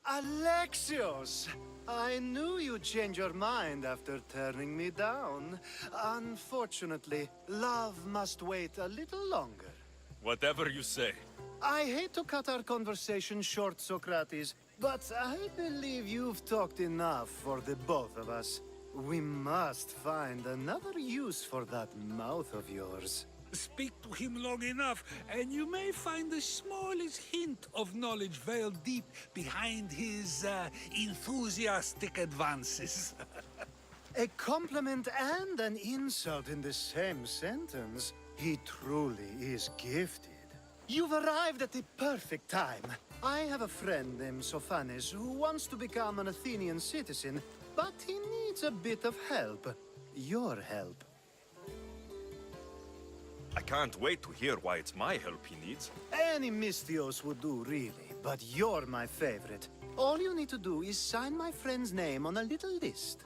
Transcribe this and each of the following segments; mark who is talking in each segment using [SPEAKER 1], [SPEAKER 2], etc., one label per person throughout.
[SPEAKER 1] Alexios! I knew you'd change your mind after turning me down. Unfortunately, love must wait a little longer.
[SPEAKER 2] Whatever you say.
[SPEAKER 1] I hate to cut our conversation short, Socrates, but I believe you've talked enough for the both of us. We must find another use for that mouth of yours.
[SPEAKER 3] Speak to him long enough, and you may find the smallest hint of knowledge veiled deep behind his enthusiastic advances.
[SPEAKER 1] A compliment and an insult in the same sentence. He truly is gifted. You've arrived at the perfect time. I have a friend named Sophanes who wants to become an Athenian citizen, but he needs a bit of help. Your help.
[SPEAKER 2] I can't wait to hear why it's my help he needs.
[SPEAKER 1] Any Misthios would do, really, but you're my favorite. All you need to do is sign my friend's name on a little list.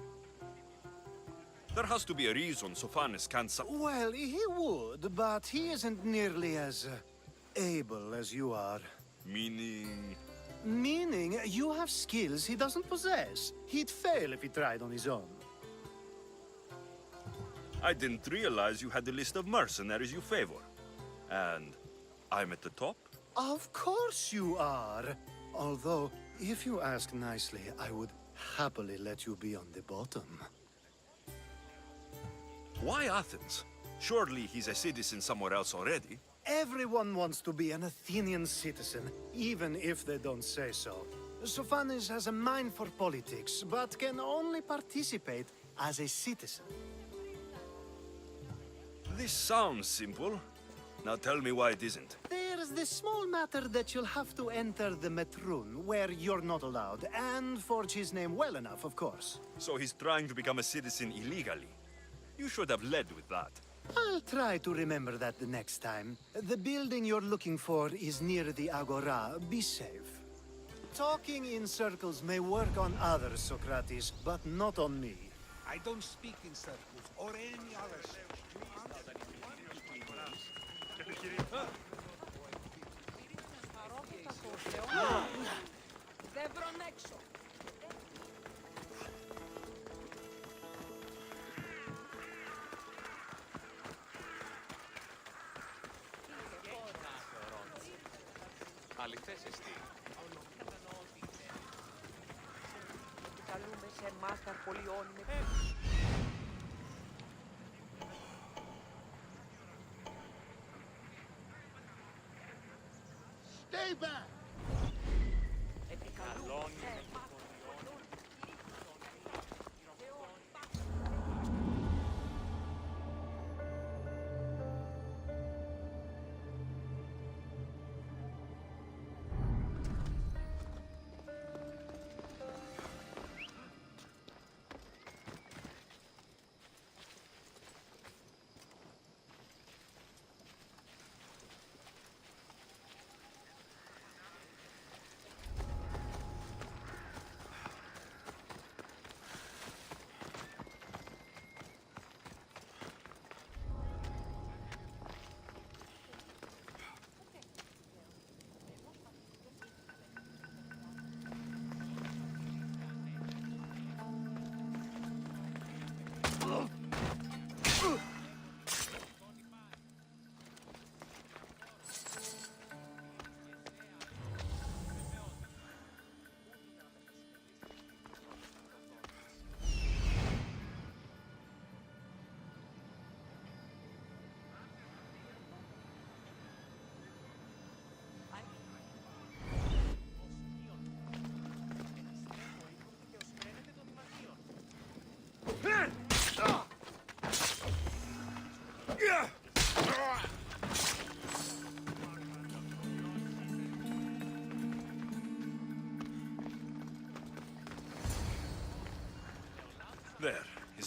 [SPEAKER 2] There has to be a reason Sophanes can't
[SPEAKER 1] Well, he would, but he isn't nearly as able as you are.
[SPEAKER 2] Meaning...
[SPEAKER 1] Meaning, you have skills he doesn't possess. He'd fail if he tried on his own.
[SPEAKER 2] I didn't realize you had a list of mercenaries you favor. And I'm at the top?
[SPEAKER 1] Of course you are. Although, if you ask nicely, I would happily let you be on the bottom.
[SPEAKER 2] Why Athens? Surely he's a citizen somewhere else already.
[SPEAKER 1] Everyone wants to be an Athenian citizen, even if they don't say so. Sophanes has a mind for politics, but can only participate as a citizen.
[SPEAKER 2] This sounds simple. Now tell me why it isn't.
[SPEAKER 1] There's the small matter that you'll have to enter the Metroon, where you're not allowed, and forge his name well enough, of course.
[SPEAKER 2] So he's trying to become a citizen illegally. You should have led with that.
[SPEAKER 1] I'll try to remember that the next time. The building you're looking for is near the Agora. Be safe. Talking in circles may work on others, Socrates, but not on me.
[SPEAKER 3] I don't speak in circles or any other
[SPEAKER 4] Αληθές εστί.
[SPEAKER 5] Καλούμε σε εμάς τα αρπολιών με...
[SPEAKER 1] Stay back!
[SPEAKER 5] Επικαλούμε σε εμάς.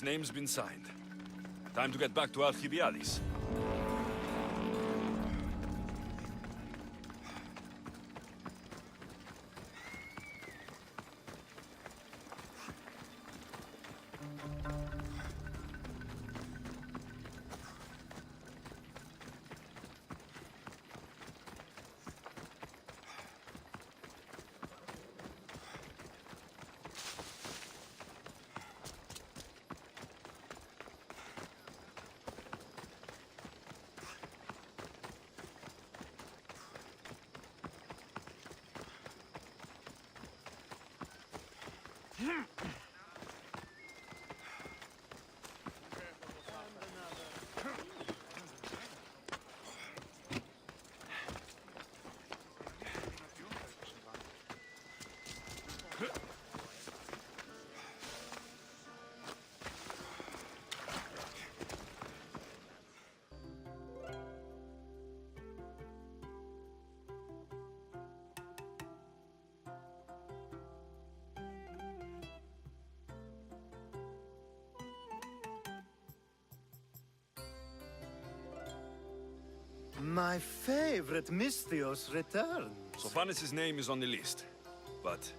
[SPEAKER 2] His name's been signed. Time to get back to Alcybiadesa.
[SPEAKER 1] My favorite Misthios returns.
[SPEAKER 2] Sofokles's name is on the list, but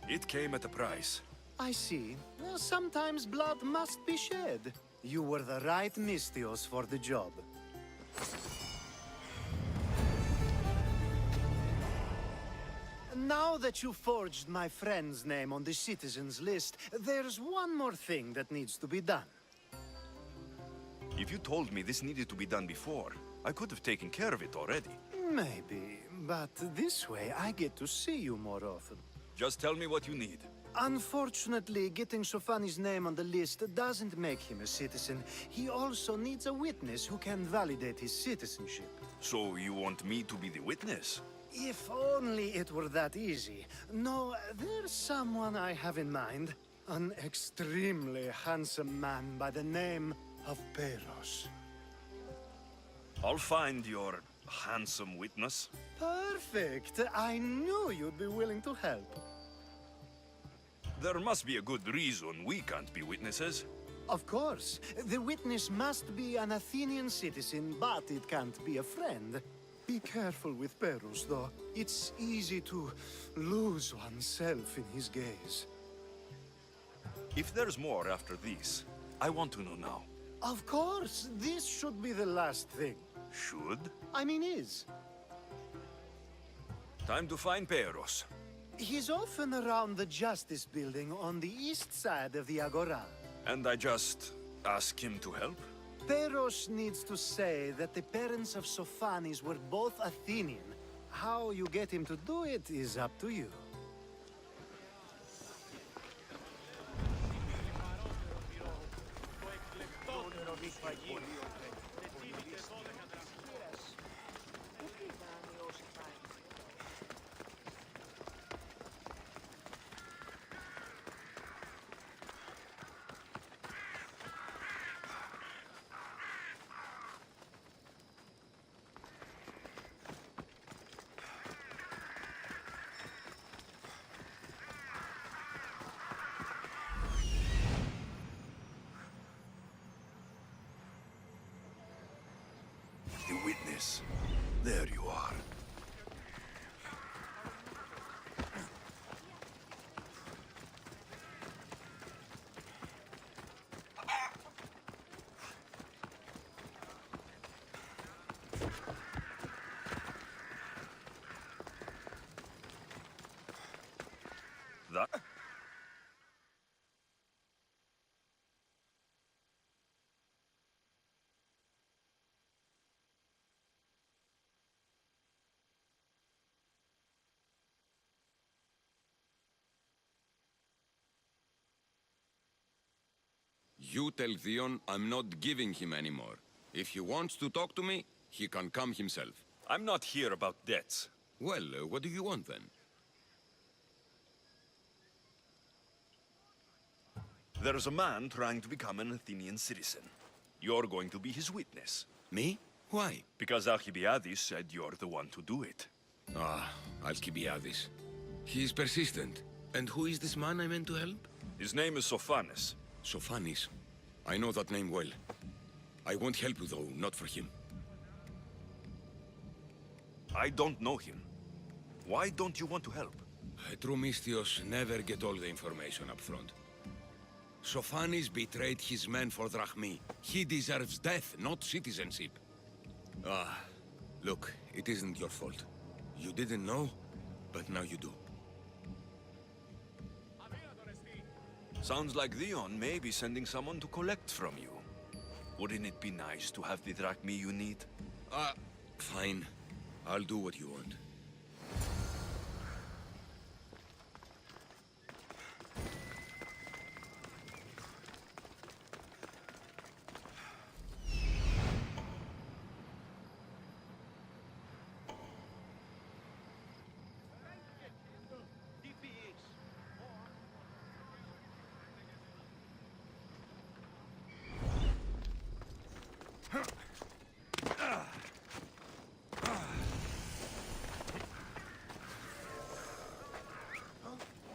[SPEAKER 2] it came at a price.
[SPEAKER 1] I see. Sometimes blood must be shed. You were the right Misthios for the job. Now that you forged my friend's name on the citizens list, there's one more thing that needs to be done.
[SPEAKER 2] If you told me this needed to be done before, I could have taken care of it already.
[SPEAKER 1] Maybe, but this way I get to see you more often.
[SPEAKER 2] Just tell me what you need.
[SPEAKER 1] Unfortunately, getting Sofani's name on the list doesn't make him a citizen. He also needs a witness who can validate his citizenship.
[SPEAKER 2] So you want me to be the witness?
[SPEAKER 1] If only it were that easy. No, there's someone I have in mind. An extremely handsome man by the name of Peros.
[SPEAKER 2] I'll find your handsome witness.
[SPEAKER 1] Perfect. I knew you'd be willing to help.
[SPEAKER 2] There must be a good reason we can't be witnesses.
[SPEAKER 1] Of course. The witness must be an Athenian citizen, but it can't be a friend. Be careful with Peros, though. It's easy to lose oneself in his gaze.
[SPEAKER 2] If there's more after this, I want to know now.
[SPEAKER 1] Of course. This should be the last thing.
[SPEAKER 2] Should?
[SPEAKER 1] I mean, is.
[SPEAKER 2] Time to find Peros.
[SPEAKER 1] He's often around the Justice Building on the east side of the Agora.
[SPEAKER 2] And I just ask him to help?
[SPEAKER 1] Peros needs to say that the parents of Sophanes were both Athenian. How you get him to do it is up to you.
[SPEAKER 2] The witness. There you are. That...
[SPEAKER 6] You tell Theon I'm not giving him anymore. If he wants to talk to me, he can come himself.
[SPEAKER 2] I'm not here about debts.
[SPEAKER 6] Well, what do you want then?
[SPEAKER 2] There's a man trying to become an Athenian citizen. You're going to be his witness.
[SPEAKER 6] Me? Why?
[SPEAKER 2] Because Alcybiades said you're the one to do it.
[SPEAKER 6] Ah, Alcibiades. He is persistent. And who is this man I meant to help?
[SPEAKER 2] His name is Sophanes.
[SPEAKER 6] Sophanes. I know that name well. I won't help you, though, not for him.
[SPEAKER 2] I don't know him. Why don't you want to help?
[SPEAKER 6] True Mystios never get all the information up front. Sophanis betrayed his men for Drachmi. He deserves death, not citizenship. Ah, look, it isn't your fault. You didn't know, but now you do.
[SPEAKER 2] Sounds like Leon may be sending someone to collect from you. Wouldn't it be nice to have the drachmi you need?
[SPEAKER 6] Fine. I'll do what you want.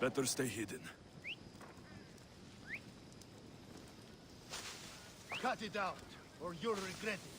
[SPEAKER 2] Better stay hidden.
[SPEAKER 1] Cut it out, or you'll regret it.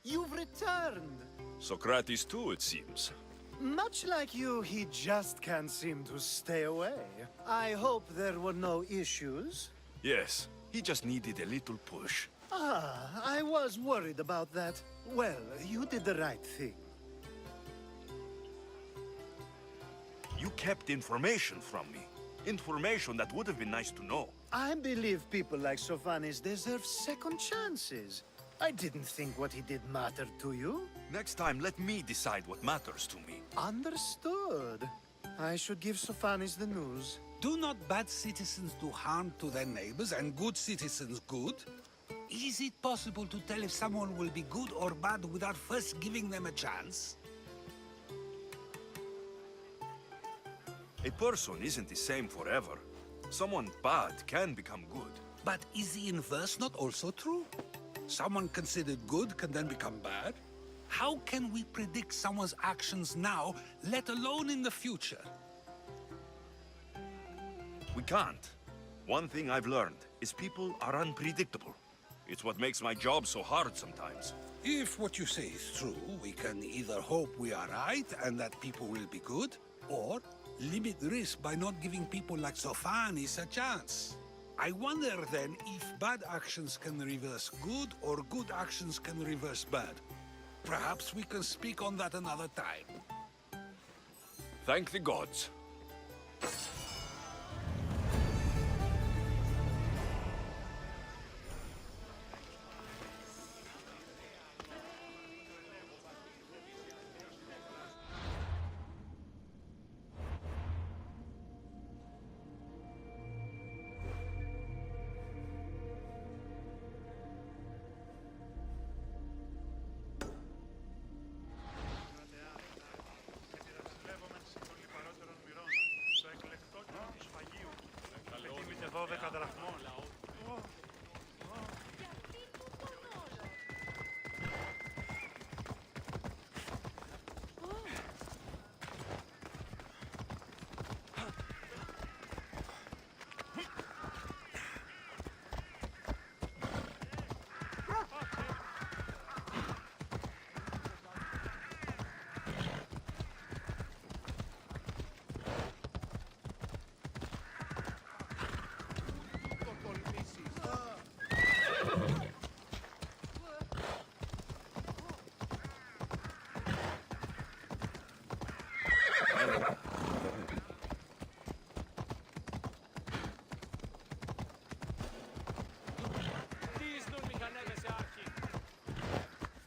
[SPEAKER 1] You've returned!
[SPEAKER 2] Socrates too, it seems.
[SPEAKER 1] Much like you, he just can't seem to stay away. I hope there were no issues.
[SPEAKER 2] Yes, he just needed a little push.
[SPEAKER 1] Ah, I was worried about that. Well, you did the right thing.
[SPEAKER 2] You kept information from me. Information that would have been nice to know.
[SPEAKER 1] I believe people like Sophanis deserve second chances. I didn't think what he did mattered to you.
[SPEAKER 2] Next time, let me decide what matters to me.
[SPEAKER 1] Understood. I should give Sophanis the news.
[SPEAKER 3] Do not bad citizens do harm to their neighbors and good citizens good? Is it possible to tell if someone will be good or bad without first giving them a chance?
[SPEAKER 2] A person isn't the same forever. Someone bad can become good.
[SPEAKER 3] But is the inverse not also true? Someone considered good can then become bad? How can we predict someone's actions now, let alone in the future?
[SPEAKER 2] We can't. One thing I've learned is people are unpredictable. It's what makes my job so hard sometimes.
[SPEAKER 3] If what you say is true, we can either hope we are right and that people will be good, or limit risk by not giving people like Sophanis a chance. I wonder then if bad actions can reverse good or good actions can reverse bad. Perhaps we can speak on that another time.
[SPEAKER 2] Thank the gods.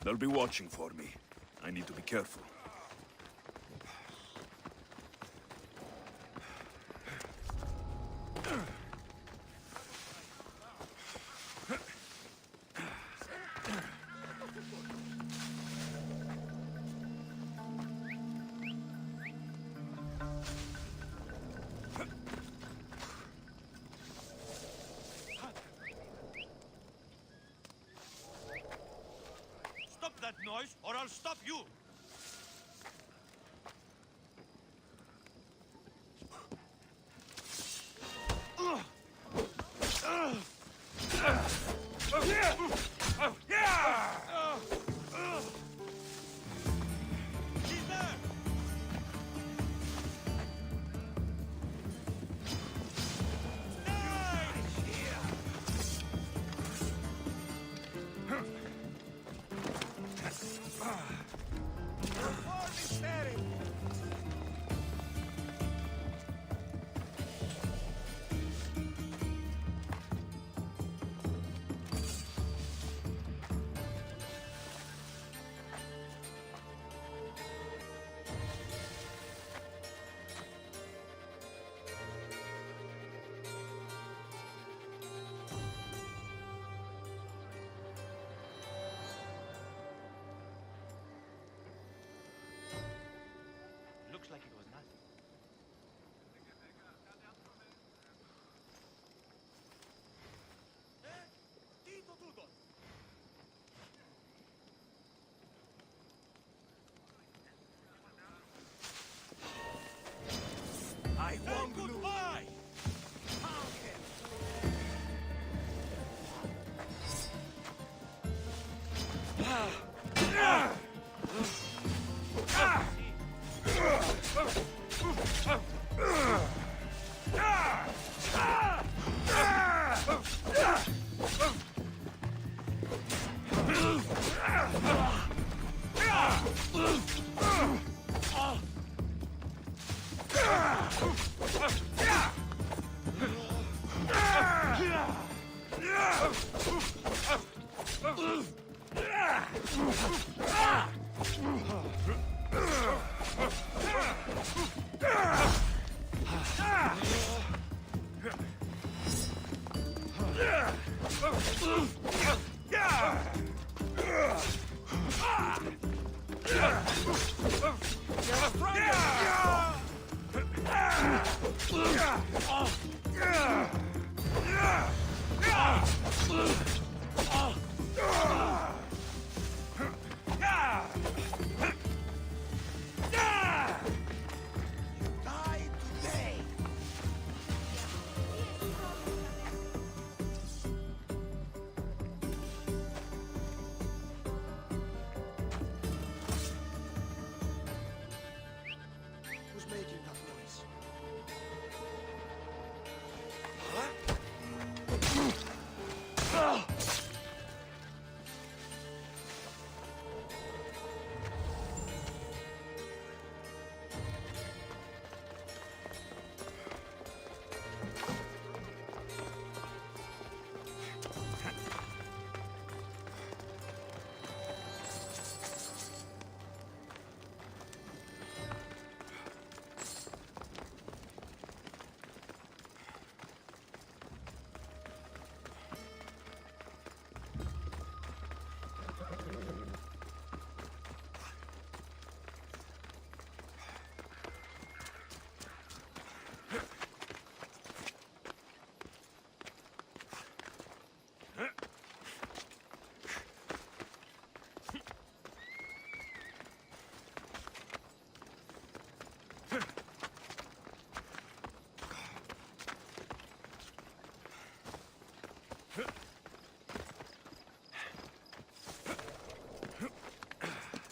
[SPEAKER 2] They'll be watching for me. I need to be careful.
[SPEAKER 7] Stop that noise, or I'll stop you! He's there!
[SPEAKER 1] Who's making that noise?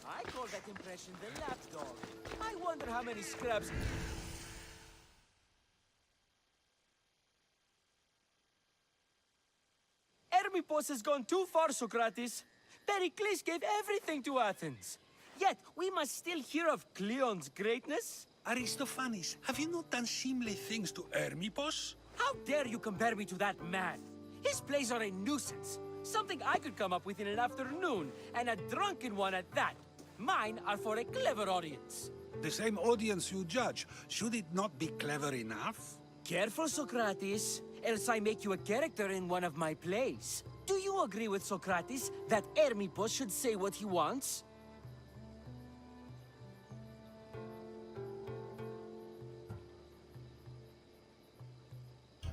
[SPEAKER 5] I call that impression the lapdog. I wonder how many scraps... Hermippos has gone too far, Socrates. Pericles gave everything to Athens. Yet, we must still hear of Cleon's greatness.
[SPEAKER 3] Aristophanes, have you not done seemly things to Hermippos?
[SPEAKER 5] How dare you compare me to that man? His plays are a nuisance. Something I could come up with in an afternoon, and a drunken one at that. Mine are for a clever audience.
[SPEAKER 3] The same audience you judge. Should it not be clever enough?
[SPEAKER 5] Careful, Socrates, else I make you a character in one of my plays. Do you agree with Socrates that Hermippos should say what he wants?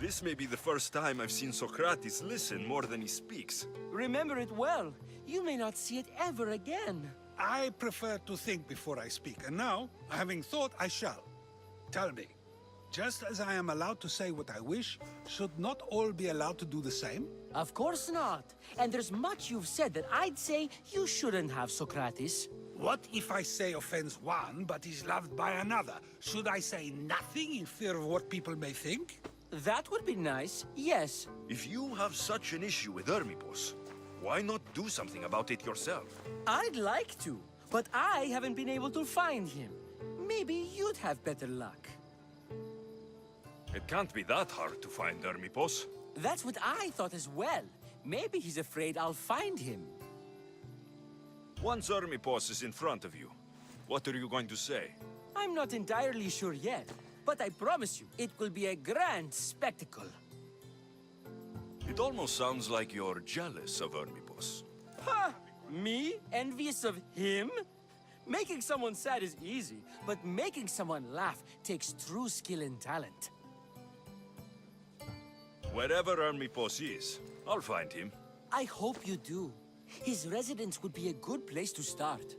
[SPEAKER 2] This may be the first time I've seen Socrates listen more than he speaks.
[SPEAKER 5] Remember it well. You may not see it ever again.
[SPEAKER 3] I prefer to think before I speak, and now, having thought, I shall. Tell me, just as I am allowed to say what I wish, should not all be allowed to do the same?
[SPEAKER 5] Of course not. And there's much you've said that I'd say you shouldn't have, Socrates.
[SPEAKER 3] What if I say offends one, but is loved by another? Should I say nothing in fear of what people may think?
[SPEAKER 5] That would be nice, yes.
[SPEAKER 2] If you have such an issue with Hermippos, why not do something about it yourself?
[SPEAKER 5] I'd like to, but I haven't been able to find him. Maybe you'd have better luck.
[SPEAKER 2] It can't be that hard to find Hermippos.
[SPEAKER 5] That's what I thought as well. Maybe he's afraid I'll find him.
[SPEAKER 2] Once Hermippos is in front of you, what are you going to say?
[SPEAKER 5] I'm not entirely sure yet, but I promise you, it will be a grand spectacle.
[SPEAKER 2] It almost sounds like you're jealous of Hermippos.
[SPEAKER 5] Ha! Me? Envious of him? Making someone sad is easy, but making someone laugh takes true skill and talent.
[SPEAKER 2] Wherever Hermippos is, I'll find him.
[SPEAKER 5] I hope you do. His residence would be a good place to start.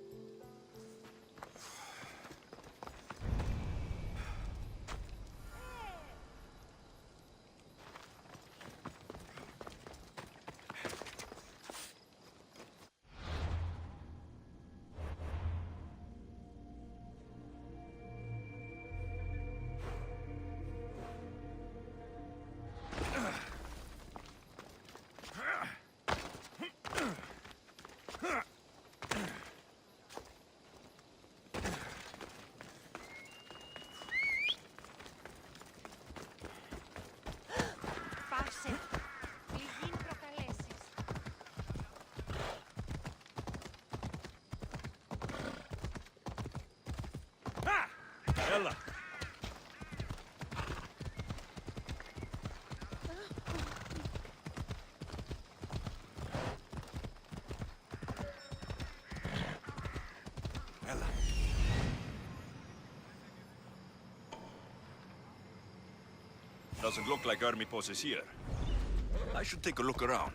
[SPEAKER 2] Doesn't look like Armipos is here. I should take a look around.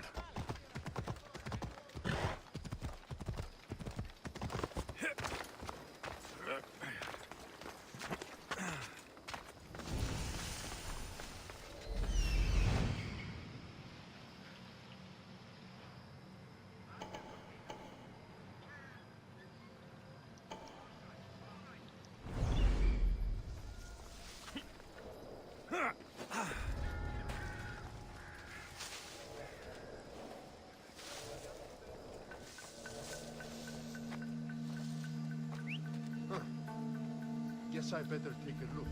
[SPEAKER 8] Guess I better take a look.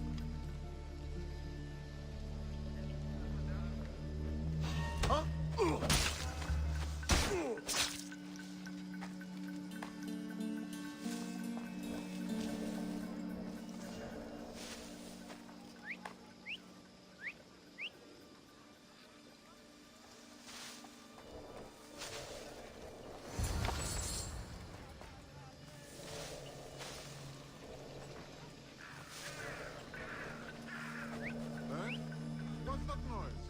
[SPEAKER 8] What's that noise?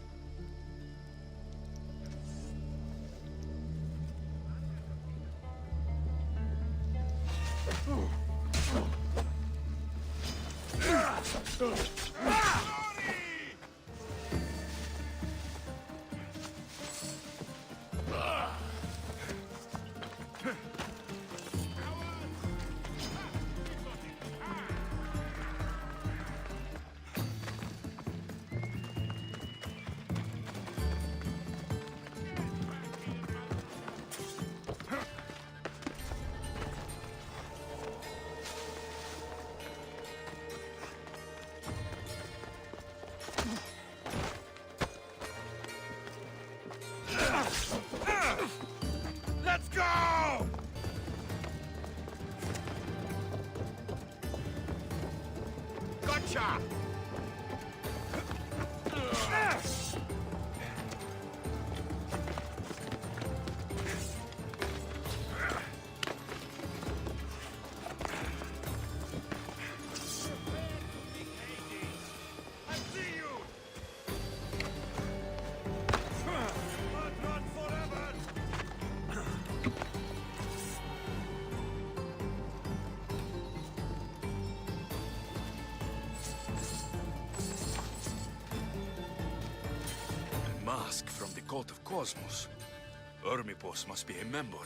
[SPEAKER 7] Let's go! Gotcha! I see you! Not forever!
[SPEAKER 2] A mask from the cult of Cosmos. Armipos must be a member.